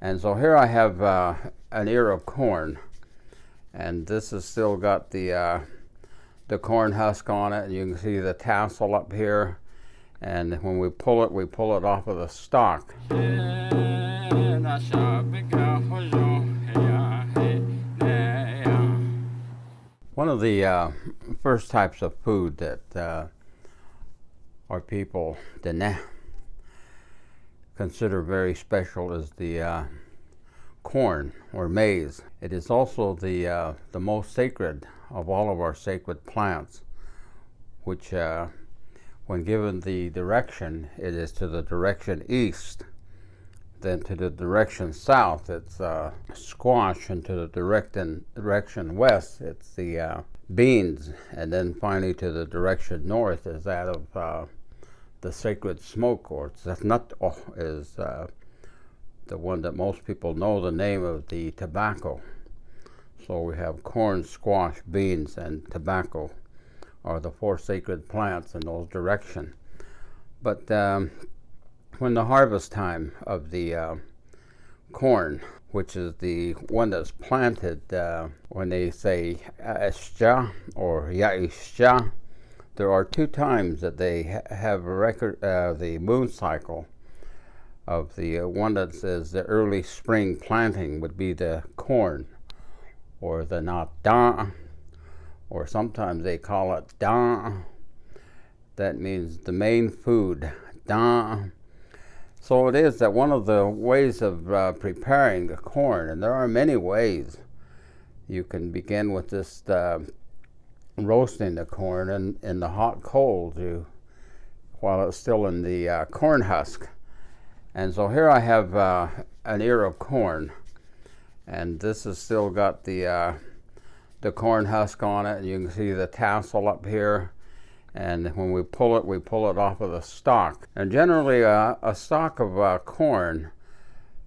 And so here I have an ear of corn, and this has still got the corn husk on it, and you can see the tassel up here. And when we pull it off of the stalk. One of the first types of food that our people, Diné, consider very special is the corn or maize. It is also the most sacred of all of our sacred plants, which when given the direction, it is to the direction east. Then to the direction south, it's squash, and to the direction west, it's the beans. And then finally to the direction north is that of the sacred smoke, or nut is the one that most people know the name of, the tobacco. So we have corn, squash, beans, and tobacco are the four sacred plants in those directions. But when the harvest time of the corn, which is the one that's planted, when they say Ashja or Yaishja, there are two times that they have a record, the moon cycle of the one that says the early spring planting would be the corn, or the natan, or sometimes they call it dan. That means the main food, dan. So it is that one of the ways of preparing the corn, and there are many ways. You can begin with this roasting the corn in the hot coals while it's still in the corn husk. And so here I have an ear of corn, and this has still got the corn husk on it, and you can see the tassel up here. And when we pull it off of the stalk. And generally a stalk of corn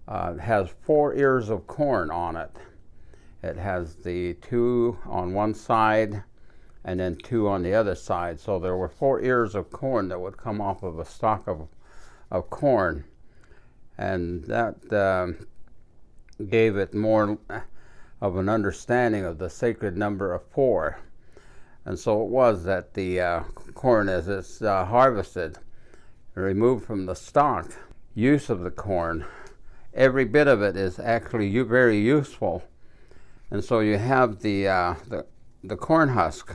has 4 ears of corn on it. It has the 2 on one side and then 2 on the other side. So there were 4 ears of corn that would come off of a stalk of corn. And that gave it more of an understanding of the sacred number of 4. And so it was that the corn, as it's harvested, removed from the stalk, use of the corn, every bit of it is actually very useful. And so you have the corn husk.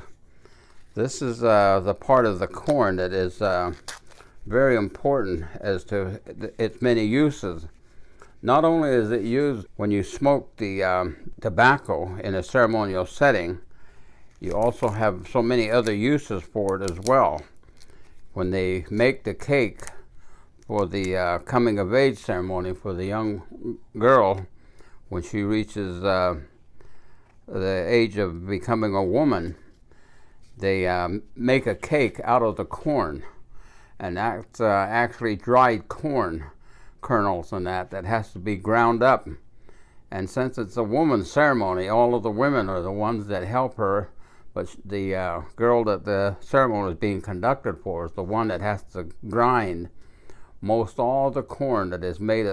This is the part of the corn that is very important as to its many uses. Not only is it used when you smoke the tobacco in a ceremonial setting, you also have so many other uses for it as well. When they make the cake for the coming of age ceremony for the young girl, when she reaches the age of becoming a woman, they make a cake out of the corn. And that's actually dried corn kernels and that has to be ground up. And since it's a woman's ceremony, all of the women are the ones that help her. But the girl that the ceremony is being conducted for is the one that has to grind most all the corn that is made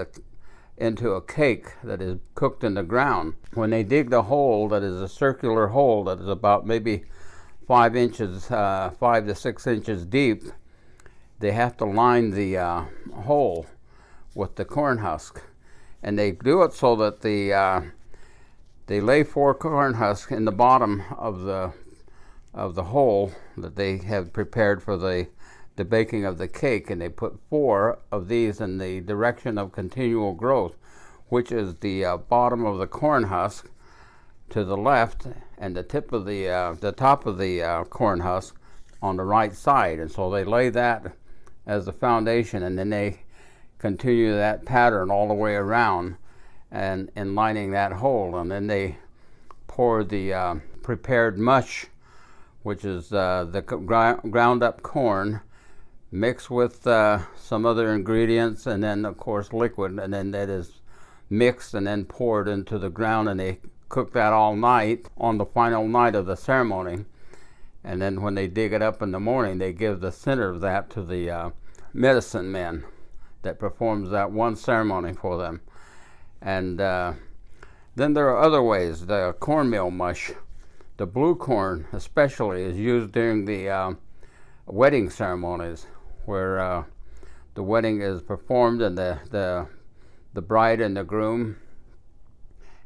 into a cake that is cooked in the ground. When they dig the hole, that is a circular hole that is about maybe 5 to 6 inches deep, they have to line the hole with the corn husk. And they do it so that they lay 4 corn husks in the bottom of the hole that they have prepared for the baking of the cake, and they put 4 of these in the direction of continual growth, which is the bottom of the corn husk to the left, and the top of the corn husk on the right side. And so they lay that as the foundation, and then they continue that pattern all the way around and lining that hole. And then they pour the prepared mush, which is the ground up corn mixed with some other ingredients, and then of course liquid, and then that is mixed and then poured into the ground, and they cook that all night on the final night of the ceremony. And then when they dig it up in the morning, they give the center of that to the medicine man that performs that one ceremony for them. And then there are other ways. The cornmeal mush, the blue corn especially, is used during the wedding ceremonies, where the wedding is performed and the bride and the groom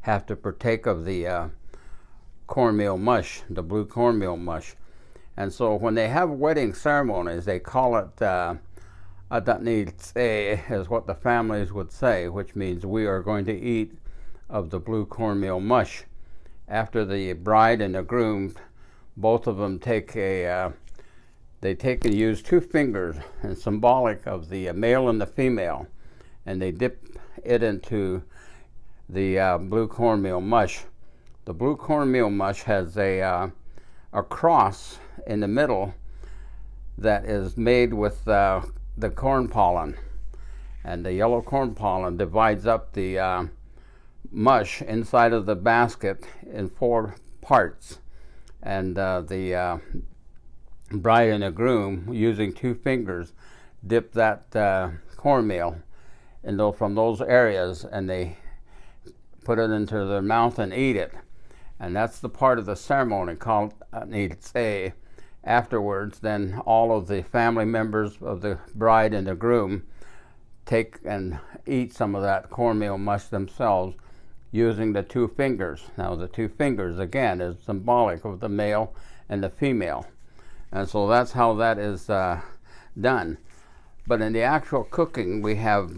have to partake of the cornmeal mush, the blue cornmeal mush. And so when they have wedding ceremonies, they call it adatnitse, is what the families would say, which means we are going to eat of the blue cornmeal mush. After the bride and the groom, both of them take and use 2 fingers, and symbolic of the male and the female, and they dip it into the blue cornmeal mush. The blue cornmeal mush has a cross in the middle that is made with the corn pollen, and the yellow corn pollen divides up the mush inside of the basket in 4 parts, and the bride and the groom, using 2 fingers, dip that cornmeal from those areas, and they put it into their mouth and eat it. And that's the part of the ceremony called nitse. Afterwards, then all of the family members of the bride and the groom take and eat some of that cornmeal mush themselves using the 2 fingers. Now the 2 fingers, again, is symbolic of the male and the female. And so that's how that is done. But in the actual cooking, we have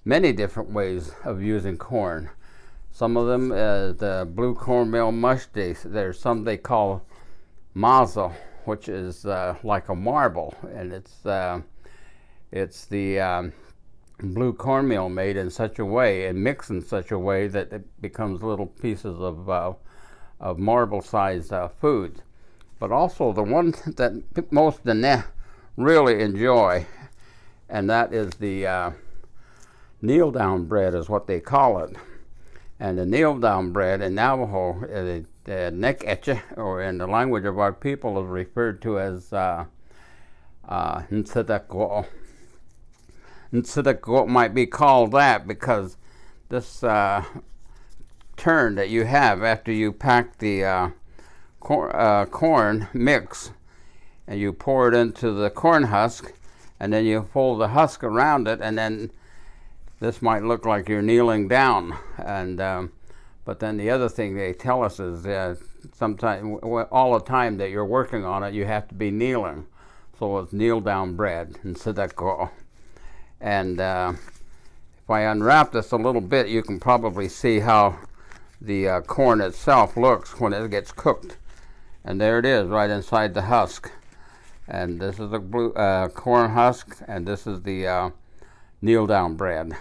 many different ways of using corn. Some of them, the blue cornmeal mush, there's some they call mazo, which is like a marble, and it's the blue cornmeal made in such a way and mixed in such a way that it becomes little pieces of marble-sized food. But also the one that most Diné really enjoy, and that is the kneel-down bread, is what they call it. And the kneel-down bread in Navajo, the neck etche, or in the language of our people, is referred to as nsidako. Nsidako might be called that because this turn that you have after you pack the corn mix, and you pour it into the corn husk, and then you fold the husk around it, and then this might look like you're kneeling down. And but then the other thing they tell us is sometimes, all the time that you're working on it, you have to be kneeling. So it's kneel down bread and sidako. And if I unwrap this a little bit, you can probably see how the corn itself looks when it gets cooked. And there it is, right inside the husk. And this is the blue corn husk, and this is the kneel down bread.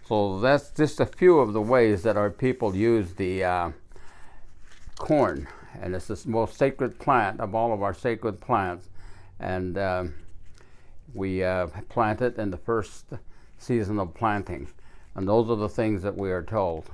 So that's just a few of the ways that our people use the corn. And it's the most sacred plant of all of our sacred plants. And we plant it in the first season of planting. And those are the things that we are told.